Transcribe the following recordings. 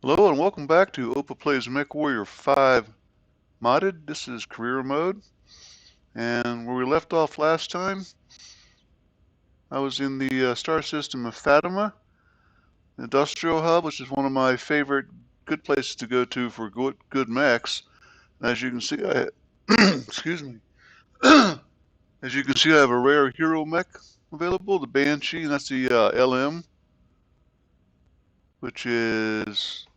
Hello and welcome back to Opa Plays Mechwarrior 5 Modded. This is career mode, and where we left off last time, I was in the star system of Fatima, the industrial hub, which is one of my favorite good places to go to for good mechs. And as you can see, excuse me. As you can see, I have a rare hero mech available, the Banshee, and that's the LM, which is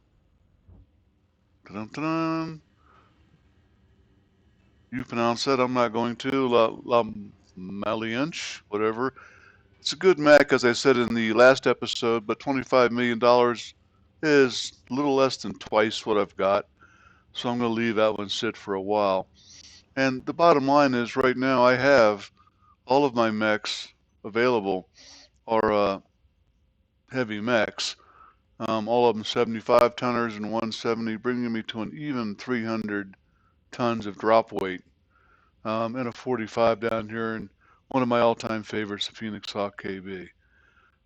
dun-dun-dun, you pronounce that. I'm not going to. La Malianche, whatever. It's a good Mac, as I said in the last episode, but $25 million is a little less than twice what I've got. So I'm going to leave that one sit for a while. And the bottom line is right now I have all of my mechs available are heavy mechs. All of them 75 tonners and 170, bringing me to an even 300 tons of drop weight. And a 45 down here, and one of my all-time favorites, the Phoenix Hawk KB.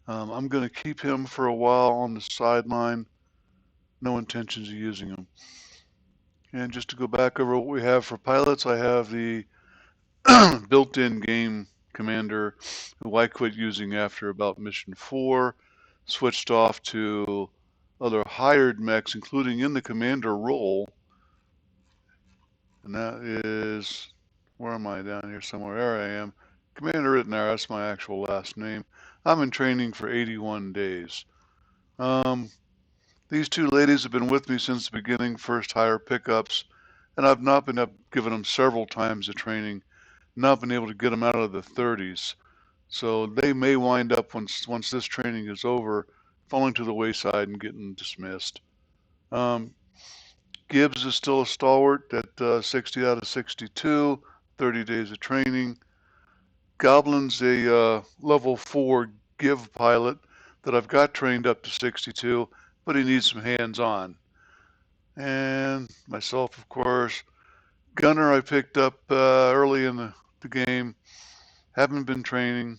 I'm going to keep him for a while on the sideline. No intentions of using him. And just to go back over what we have for pilots, I have the built-in game commander who I quit using after about mission 4, switched off to other hired mechs, including in the commander role. And that is, where am I down here somewhere? There I am. Commander Rittenhour, that's my actual last name. I'm in training for 81 days. These two ladies have been with me since the beginning, first hire pickups, and I've not been up giving them several times the training, not been able to get them out of the 30s. So they may wind up once this training is over, falling to the wayside and getting dismissed. Um, Gibbs is still a stalwart at 60 out of 62, 30 days of training. Goblin's a level 4 give pilot that I've got trained up to 62, but he needs some hands-on. And myself, of course. Gunner I picked up early in the game. Haven't been training,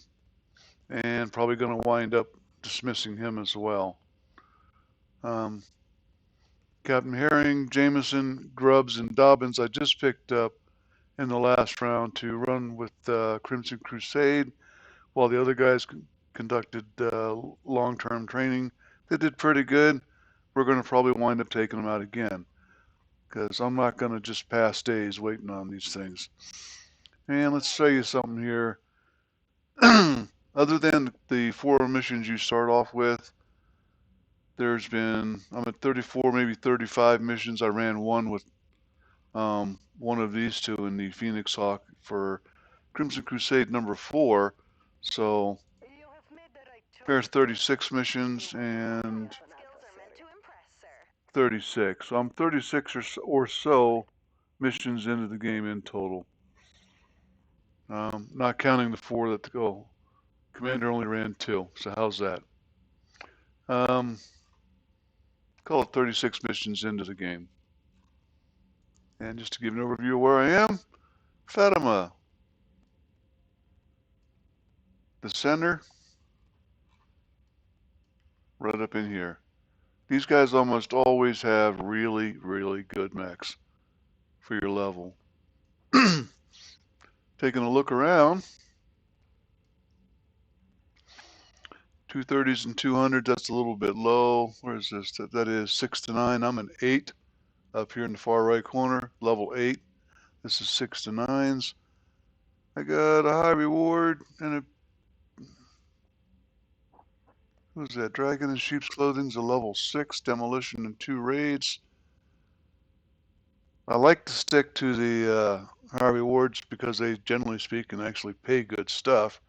and probably going to wind up dismissing him as well. Um, Captain Herring, Jameson, Grubbs, and Dobbins I just picked up in the last round to run with Crimson Crusade, while the other guys conducted long-term training. They did pretty good. We're going to probably wind up taking them out again, because I'm not going to just pass days waiting on these things. And let's show you something here. Other than the 4 missions you start off with, I'm at 34, maybe 35 missions. I ran one with one of these two in the Phoenix Hawk for Crimson Crusade number 4. So there's 36 missions and 36. So I'm 36 or so missions into the game in total. Not counting the 4 that go. Commander only ran 2, so how's that? Call it 36 missions into the game. And just to give an overview of where I am, Fatima, the center, right up in here. These guys almost always have really, really good mechs for your level. Taking a look around, 230s and 200s, that's a little bit low. Where is this? That is 6 to 9. I'm an 8 up here in the far right corner, level 8. This is 6 to 9s. I got a high reward and a, who's that? Dragon in sheep's clothing's a level 6, demolition and 2 raids. I like to stick to the high rewards because they, generally speaking, actually pay good stuff.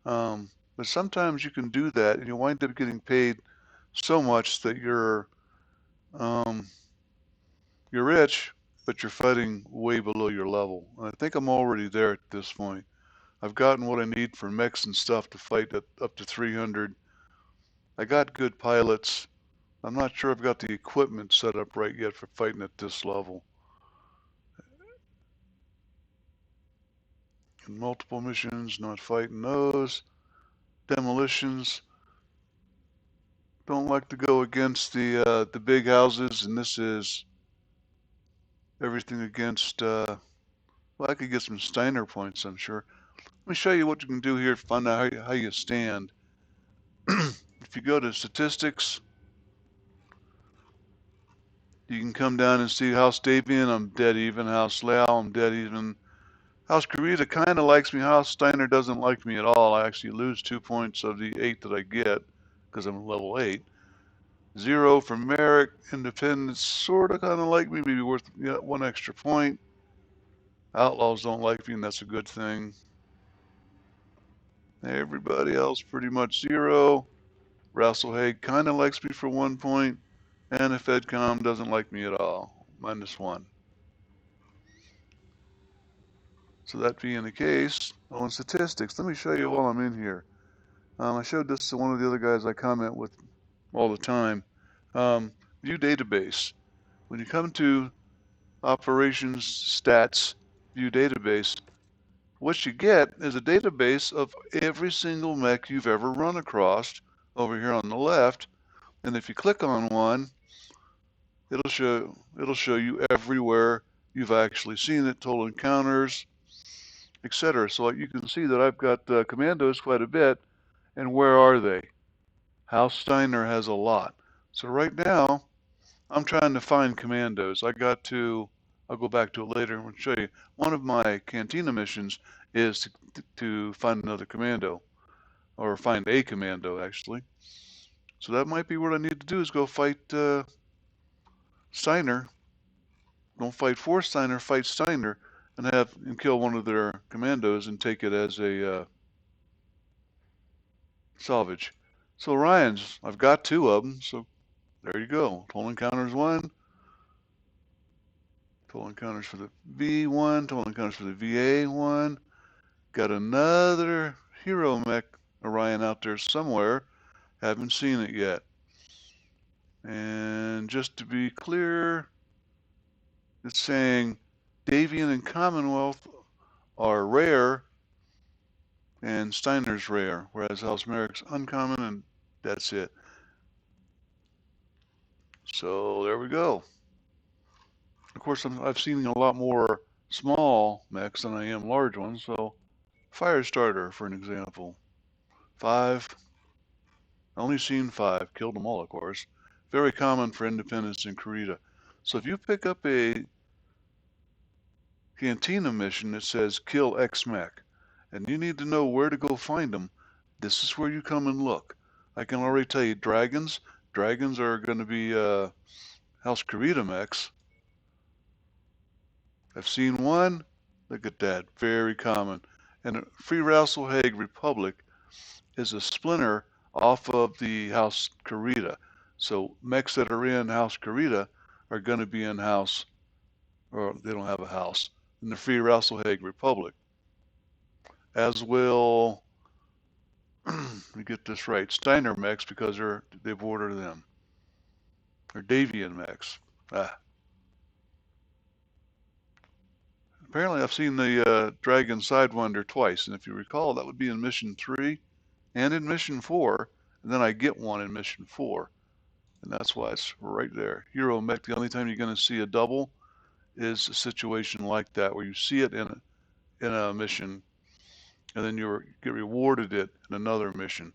But sometimes you can do that and you wind up getting paid so much that um, you're rich, but you're fighting way below your level. And I think I'm already there at this point. I've gotten what I need for mechs and stuff to fight at up to 300. I got good pilots. I'm not sure I've got the equipment set up right yet for fighting at this level. And multiple missions, not fighting those. Demolitions. Don't like to go against the big houses, and this is everything against. Well, I could get some Steiner points, I'm sure. Let me show you what you can do here to find out how you stand. If you go to statistics, you can come down and see House Davian, I'm dead even. House Lao, I'm dead even. House Karita kind of likes me. House Steiner doesn't like me at all. I actually lose 2 points of the 8 that I get because I'm level 8. 0 for Merrick. Independents sort of kind of like me, maybe worth 1 extra point. Outlaws don't like me, and that's a good thing. Everybody else pretty much 0. Rasselhaig kind of likes me for 1 point. And if FedCom doesn't like me at all, -1. So that being the case, on statistics, let me show you while I'm in here. I showed this to one of the other guys I comment with all the time. View database. When you come to operations, stats, view database, what you get is a database of every single mech you've ever run across over here on the left. And if you click on one, it'll show you everywhere you've actually seen it, total encounters, etc. So you can see that I've got commandos quite a bit. And where are they? House Steiner has a lot. So right now, I'm trying to find commandos. I'll go back to it later and show you. One of my Cantina missions is to find another commando, or find a commando, actually. So that might be what I need to do is go fight Steiner. Don't fight for Steiner, fight Steiner, and kill one of their commandos and take it as a salvage. So Ryan's, I've got 2 of them, so there you go. Total encounters 1. Total encounters for the V1, total encounters for the VA1. Got another hero mech Orion out there somewhere. Haven't seen it yet. And just to be clear, it's saying Davian and Commonwealth are rare and Steiner's rare, whereas House Merrick's uncommon, and that's it. So there we go. Of course, I've seen a lot more small mechs than I am large ones, so Firestarter, for an example. 5. Only seen 5. Killed them all, of course. Very common for Independence and Kurita. So if you pick up a Cantina mission that says kill X mech, and you need to know where to go find them, this is where you come and look. I can already tell you dragons. Dragons are going to be House Kurita mechs. I've seen 1. Look at that. Very common. And Free Rasselhaig Republic is a splinter off of the House Kurita. So mechs that are in House Kurita are going to be in House, or they don't have a house, in the Free Rasselhaig Republic. As will, let me get this right, Steiner mechs, because they've ordered them. Or Davian mechs. Apparently I've seen the Dragon Sidewinder twice, and if you recall, that would be in Mission 3 and in Mission 4, and then I get one in Mission 4. And that's why it's right there. Hero mech, the only time you're going to see a double is a situation like that, where you see it in a mission, and then you get rewarded it in another mission.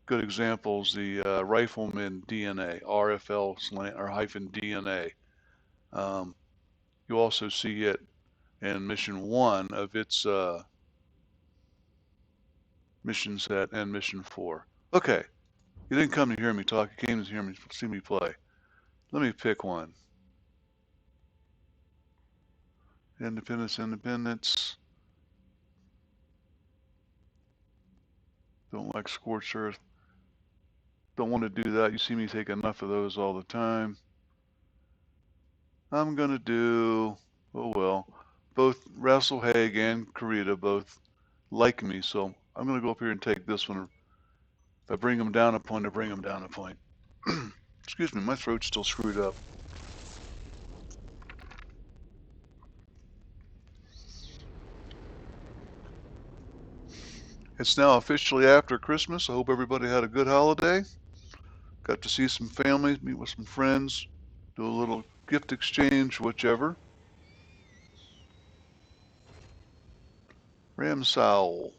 Good examples, the Rifleman DNA, RFL or -DNA. You also see it in Mission 1 of its mission set and Mission 4. Okay, you didn't come to hear me talk, you came to see me play. Let me pick one. Independence. Don't like Scorched Earth. Don't want to do that. You see me take enough of those all the time. I'm going to do, oh well, both Rasselhaig and Kurita both like me, so I'm going to go up here and take this one. If I bring them down a point, I bring them down a point. Excuse me, my throat's still screwed up. It's now officially after Christmas. I hope everybody had a good holiday. Got to see some family, meet with some friends, do a little gift exchange, whichever. Ramsowel.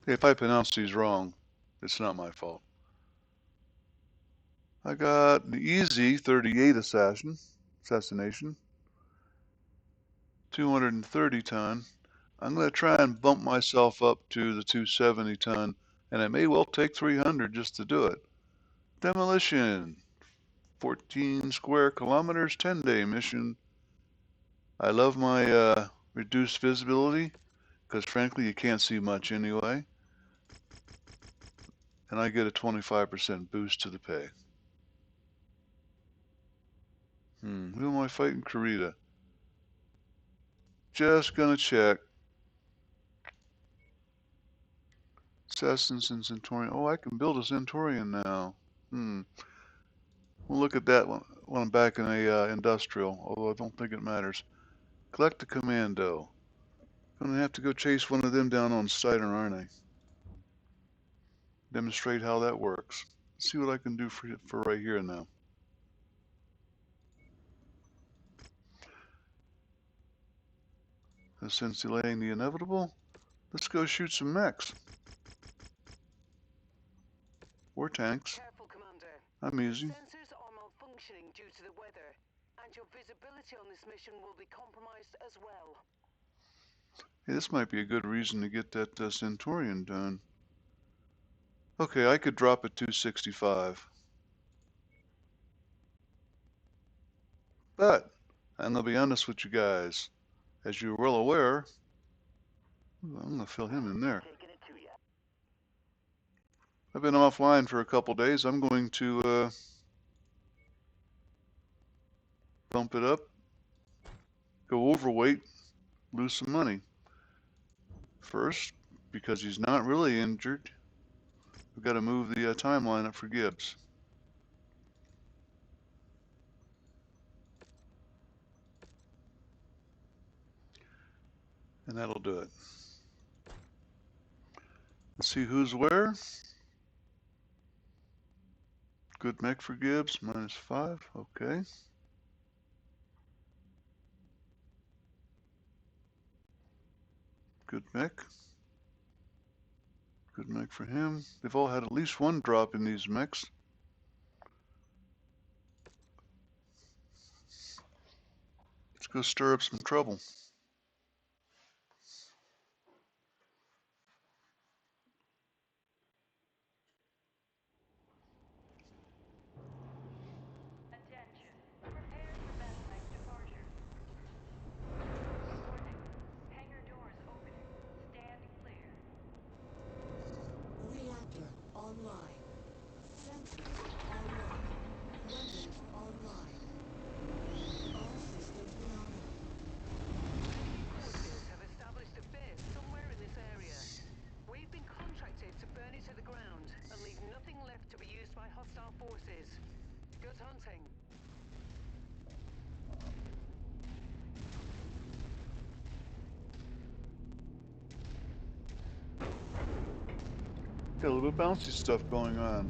Hey, if I pronounce these wrong, it's not my fault. I got the easy 38 assassination, 230 ton. I'm going to try and bump myself up to the 270 ton, and I may well take 300 just to do it. Demolition, 14 square kilometers, 10-day mission. I love my reduced visibility, because frankly you can't see much anyway. And I get a 25% boost to the pay. Who am I fighting? Karita. Just gonna check. Assassins and Centaurian. Oh, I can build a Centaurian now. We'll look at that when I'm back in a industrial, although I don't think it matters. Collect a commando. Gonna have to go chase one of them down on Steiner, aren't I? Demonstrate how that works. See what I can do for right here now. Since delaying the inevitable, let's go shoot some mechs. Or tanks. Careful, Commander. I'm easy. Sensors are malfunctioning due to the weather, and your visibility on this mission will be compromised as well. Hey, this might be a good reason to get that Centaurian done. Okay, I could drop at 265. But, I'm going to be honest with you guys. As you're well aware, I'm going to fill him in there. I've been offline for a couple days. I'm going to bump it up, go overweight, lose some money. First, because he's not really injured, we've got to move the timeline up for Gibbs. And that'll do it. Let's see who's where. Good mech for Gibbs, -5, okay. Good mech. Good mech for him. They've all had at least one drop in these mechs. Let's go stir up some trouble. Attention. Prepare for battlemech departure. Warning. Hangar doors opening. Stand clear. Reactor online. Sensors online. Weapons online. All systems nominal. Enemy forces have established a base somewhere in this area. We've been contracted to burn it to the ground and leave nothing left to be used by hostile forces. Good hunting. Got a little bit of bouncy stuff going on.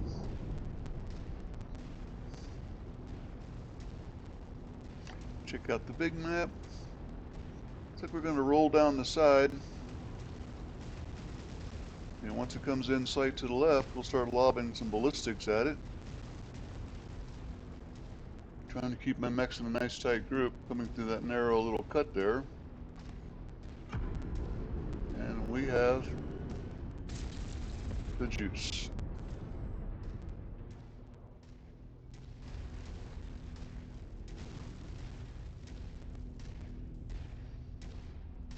Check out the big map. Looks like we're going to roll down the side. And once it comes in sight to the left, we'll start lobbing some ballistics at it. Trying to keep my mechs in a nice tight group, coming through that narrow little cut there. And we have the juice.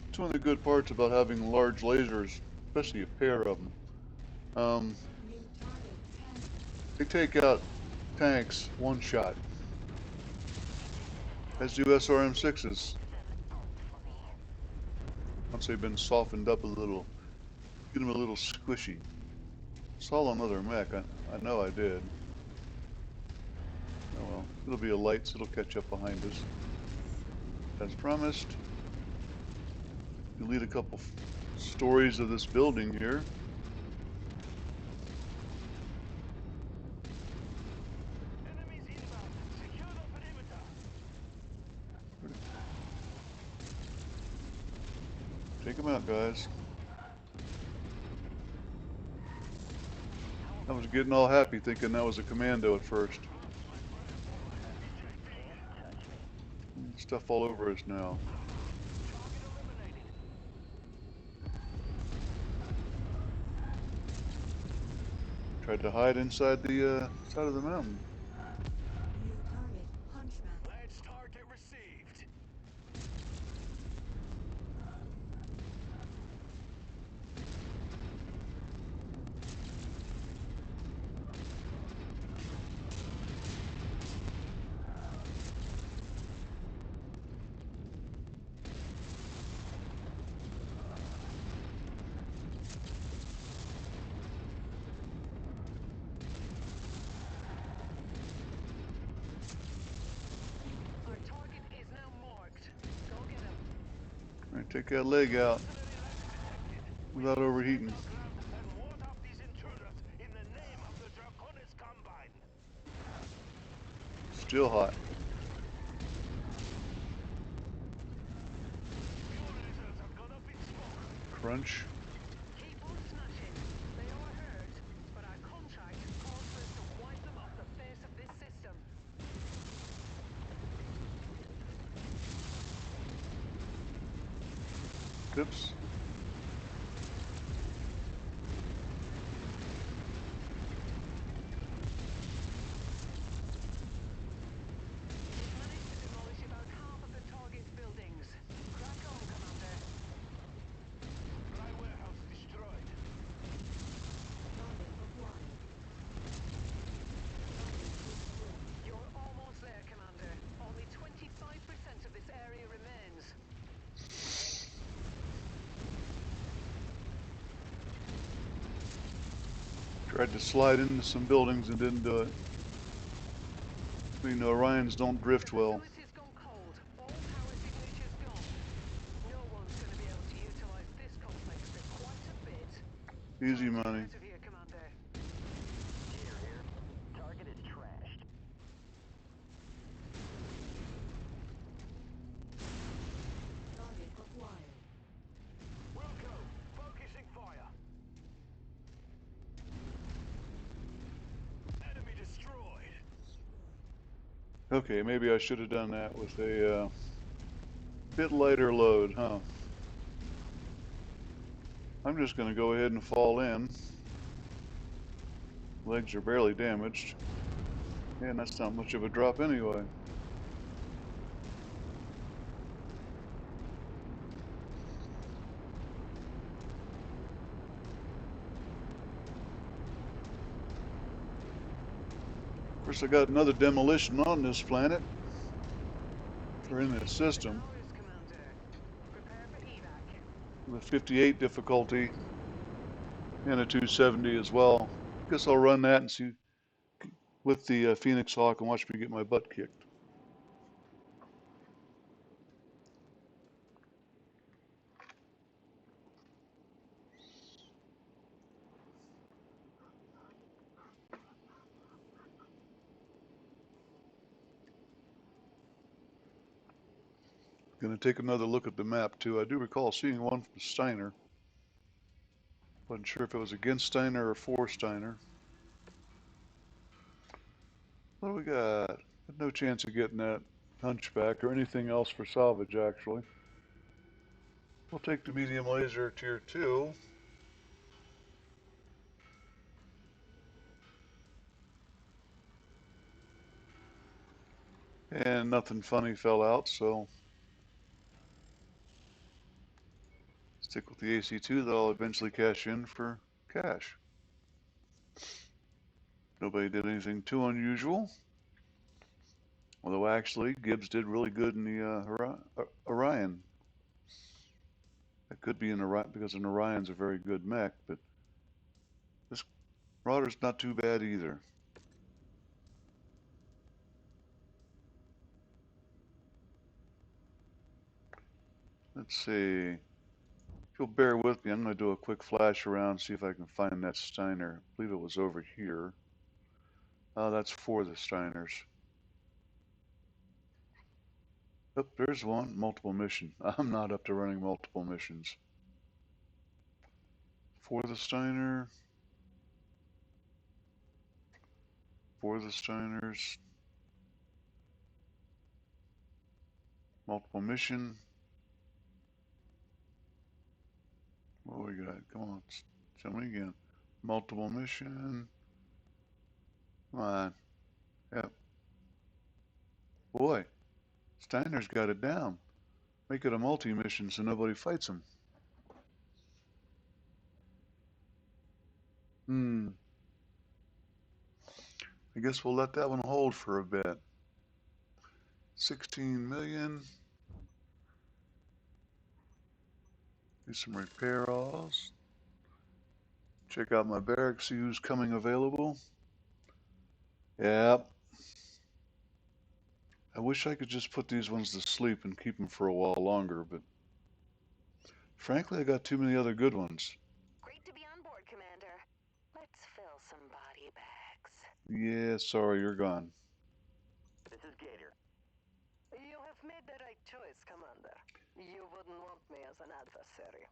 It's one of the good parts about having large lasers, especially a pair of them. They take out tanks one shot, as do SRM-6s. Once they've been softened up a little, get them a little squishy. Saw another mech, I know I did. Oh well, it'll be a light, so it'll catch up behind us. As promised, delete a couple stories of this building here. Take him out, guys. I was getting all happy thinking that was a commando at first. Stuff all over us now. Tried to hide inside the side of the mountain. New target, Hunchback. Ledge target received. Our target is now marked. Go get him. All right, take that leg out without overheating. And ward off these intruders in the name of the Draconis Combine. Still hot. Fuel results have gone up in smoke. Crunch. Keep on smashing. They are hurt, but our contract calls for us to wipe them off the face of this system. Oops. We've managed to demolish about half of the target's buildings. Crack on, Commander. Supply warehouse destroyed. Target acquired. Target destroyed. You're almost there, Commander. Only 25% of this area remains. Tried to slide into some buildings and didn't do it. We know Orions don't drift The well. facility's gone cold. All power signatures gone. No one's going to be able to utilize this complex for quite a bit. Easy Time to get money. out of here, Commander. Here. Target is trashed. Target acquired. Wilco, focusing fire. Enemy destroyed. Okay, maybe I should have done that with a bit lighter load, huh? I'm just going to go ahead and fall in. Legs are barely damaged. And that's not much of a drop anyway. Of course, I got another demolition on this planet. Or in this system. Ours, Commander. Prepare for evac. With 58 difficulty. And a 270 as well. Guess I'll run that and see with the Phoenix Hawk and watch me get my butt kicked. Going to take another look at the map too. I do recall seeing one from Steiner. Wasn't sure if it was against Steiner or for Steiner. What do we got? No chance of getting that hunchback or anything else for salvage, actually. We'll take the medium laser tier 2. And nothing funny fell out, so stick with the AC2 that I'll eventually cash in for cash. Nobody did anything too unusual. Although actually, Gibbs did really good in the Orion. That could be an Orion because an Orion's a very good mech, but this Marauder's not too bad either. Let's see. If you'll bear with me, I'm going to do a quick flash around, see if I can find that Steiner. I believe it was over here. That's for the Steiners. Oh, there's one. Multiple mission. I'm not up to running multiple missions. For the Steiner. For the Steiners. Multiple mission. What we got? Come on, tell me again. Multiple mission. Come on. Yep. Boy, Steiner's got it down. Make it a multi-mission so nobody fights him. I guess we'll let that one hold for a bit. 16 million. Do some repairs. Check out my barracks, see who's coming available. Yep. I wish I could just put these ones to sleep and keep them for a while longer, but frankly, I got too many other good ones. Great to be on board, Commander. Let's fill some body bags. Yeah, sorry, you're gone. This is Gator. You have made the right choice, Commander. You wouldn't want me as an adversary.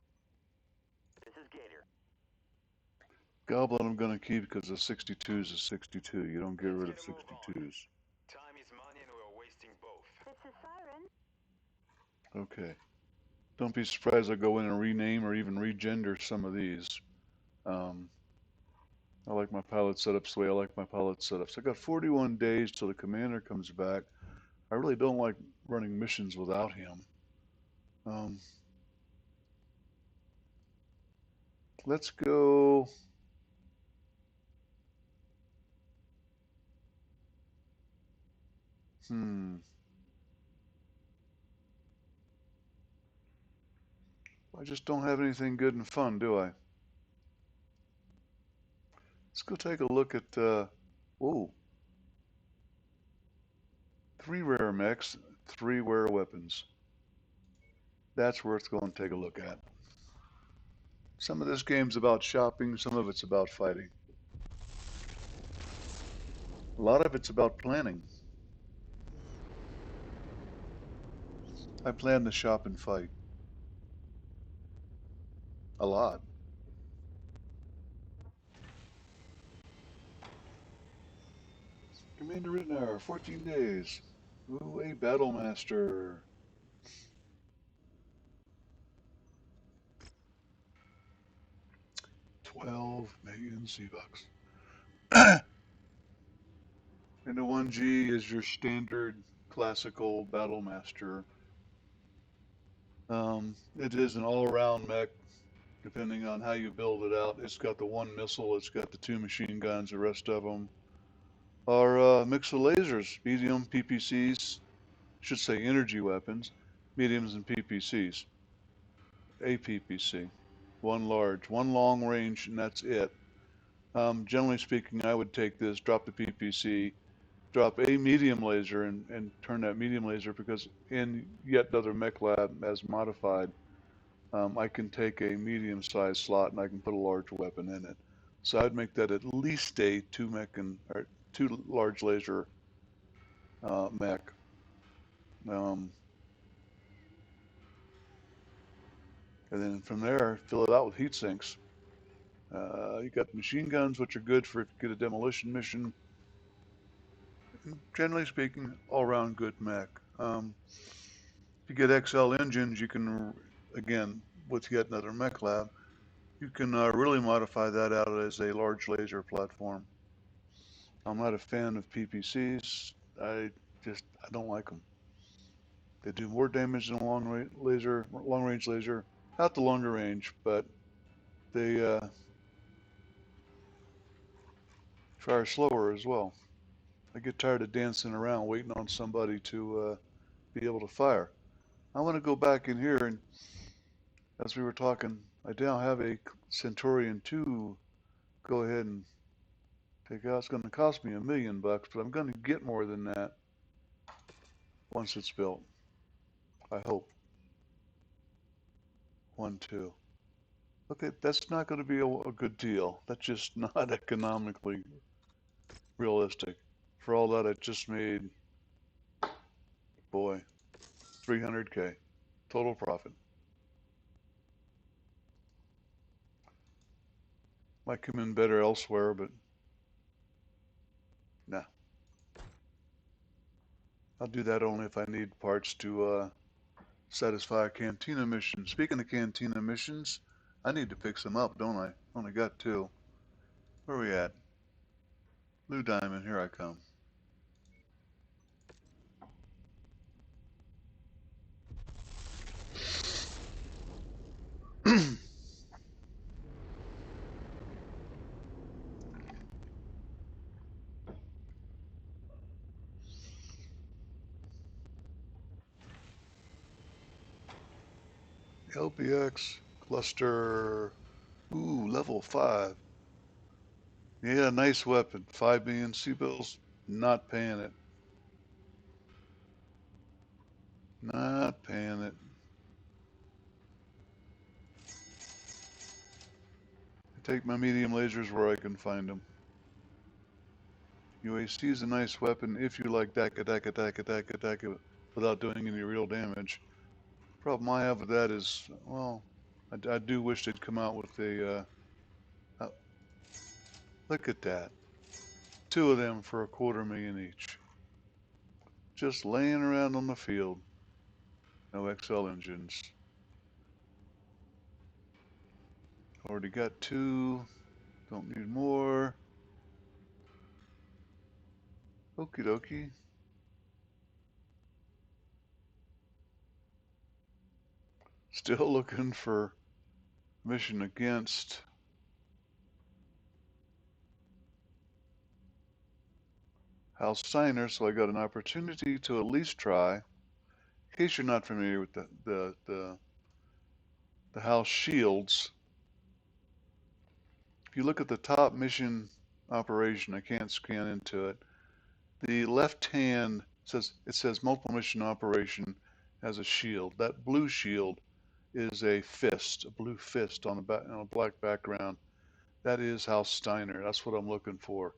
This is Gator. Goblin I'm gonna keep because a 62 is a 62. You don't get Let's rid get of a move on. 62s. Time is money and we're wasting both. This is Siren. Okay. Don't be surprised I go in and rename or even regender some of these. I like my pilot setups the way I like my pilot setups. I got 41 days till the commander comes back. I really don't like running missions without him. Let's go. I just don't have anything good and fun, do I? Let's go take a look at, whoa, 3 rare mechs, 3 rare weapons. That's worth going to take a look at. Some of this game's about shopping, some of it's about fighting. A lot of it's about planning. I plan to shop and fight. A lot. Commander Ritnar, 14 days. Ooh, a battle master. 12 million C-Bucks. And the 1G is your standard classical battle master. It is an all-around mech, depending on how you build it out. It's got the 1 missile, it's got the 2 machine guns, the rest of them are a mix of lasers, medium PPCs, should say energy weapons, mediums and PPCs. A PPC, one large, one long range, and that's it. Generally speaking, I would take this, drop the PPC, drop a medium laser, and turn that medium laser, because in yet another mech lab as modified, I can take a medium sized slot and I can put a large weapon in it. So I'd make that at least a 2 large laser mech. And then from there, fill it out with heat sinks. You got machine guns, which are good for if you get a demolition mission. Generally speaking, all around good mech. If you get XL engines, you can, again, with yet another mech lab, you can really modify that out as a large laser platform. I'm not a fan of PPCs. I don't like them. They do more damage than a long range laser. Not the longer range, but they fire slower as well. I get tired of dancing around waiting on somebody to be able to fire. I want to go back in here, and as we were talking, I now have a Centurion 2. Go ahead and take out. It's going to cost me $1 million, but I'm going to get more than that once it's built. I hope. 1, 2. Okay, that's not going to be a good deal. That's just not economically realistic. For all that, I just made, boy, 300K total profit. Might come in better elsewhere, but nah. I'll do that only if I need parts to satisfy a cantina mission. Speaking of cantina missions, I need to pick some up, don't I? Only got 2. Where are we at? Blue Diamond, here I come. LPX cluster. Ooh, level 5. Yeah, nice weapon. 5 million C-bills. Not paying it. Not paying it. I take my medium lasers where I can find them. UAC is a nice weapon if you like attack without doing any real damage. Problem I have with that is, well, I do wish they'd come out with a, look at that. 2 of them for $250,000 each. Just laying around on the field. No XL engines. Already got 2. Don't need more. Okie dokie. Still looking for mission against House Steiner, so I got an opportunity to at least try. In case you're not familiar with the House Shields, if you look at the top mission operation, I can't scan into it. The left hand says multiple mission operation as a shield. That blue shield is a fist, a blue fist on a black background. That is House Steiner. That's what I'm looking for.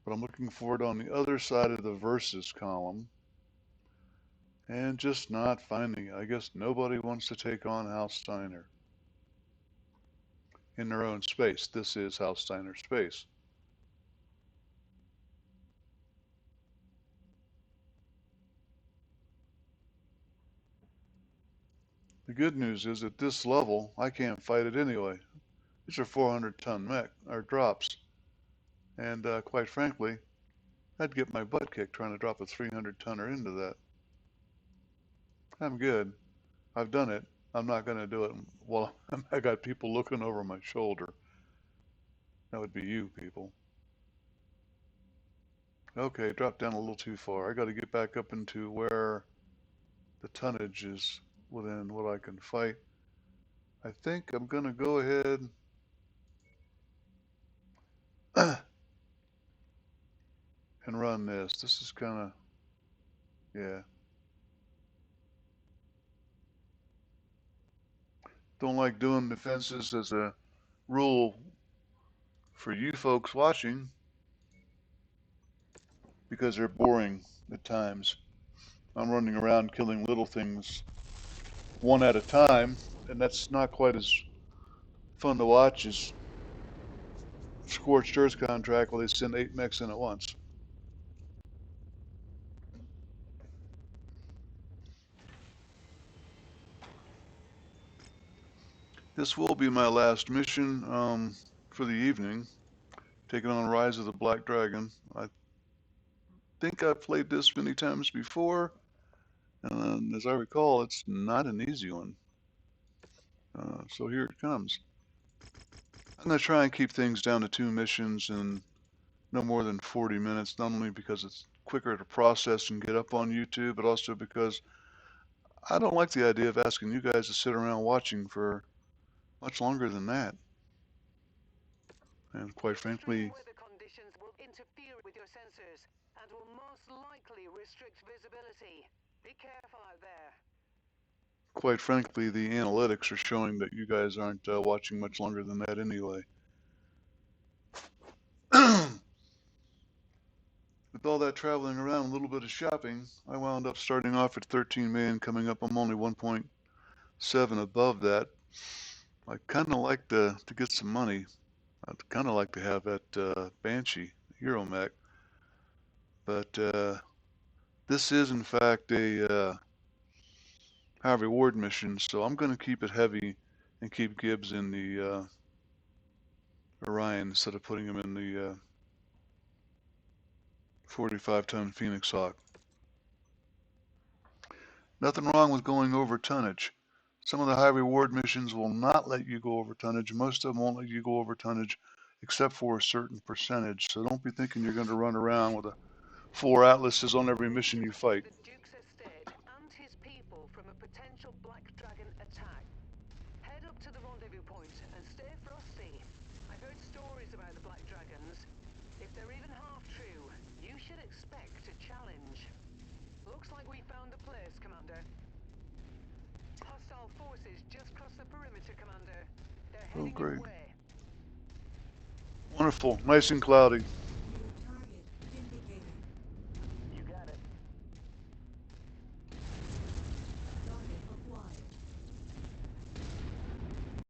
But I'm looking for it on the other side of the versus column and just not finding it. I guess nobody wants to take on House Steiner in their own space. This is House Steiner space. The good news is at this level, I can't fight it anyway. These are 400-ton mech or drops, and quite frankly, I'd get my butt kicked trying to drop a 300-tonner into that. I'm good. I've done it. I'm not going to do it while I got people looking over my shoulder. That would be you people. Okay, dropped down a little too far. I got to get back up into where the tonnage is within what I can fight. I think I'm going to go ahead and run this. This is kind of, yeah. Don't like doing defenses as a rule for you folks watching because they're boring at times. I'm running around killing little things one at a time, and that's not quite as fun to watch as Scorched Earth contract where they send 8 mechs in at once. This will be my last mission for the evening, taking on Rise of the Black Dragon. I think I've played this many times before, and as I recall, it's not an easy one. So here it comes. I'm going to try and keep things down to 2 missions in no more than 40 minutes, not only because it's quicker to process and get up on YouTube, but also because I don't like the idea of asking you guys to sit around watching for much longer than that. And quite frankly, Extreme weather conditions will interfere with your sensors and will most likely restrict visibility. Be careful out there. the analytics are showing that you guys aren't watching much longer than that anyway. With all that traveling around, a little bit of shopping, I wound up starting off at 13 million, coming up. I'm only 1.7 above that. I kind of like to get some money. I'd kind of like to have that Banshee Hero mech, but this is in fact a high reward mission, so I'm going to keep it heavy and keep Gibbs in the Orion instead of putting him in the 45-ton Phoenix Hawk. Nothing wrong with going over tonnage. Some of the high reward missions will not let you go over tonnage. Most of them won't let you go over tonnage except for a certain percentage. So don't be thinking you're going to run around with 4 atlases on every mission you fight. The Duke's estate and his people from a potential Black Dragon attack. Head up to the rendezvous point and stay frosty. I've heard stories about the Black Dragons. If they're even half true, you should expect a challenge. Looks like we found the place, Commander. Hostile forces just crossed the perimeter, Commander. They're Oh, heading great. your way. Wonderful. Nice and cloudy.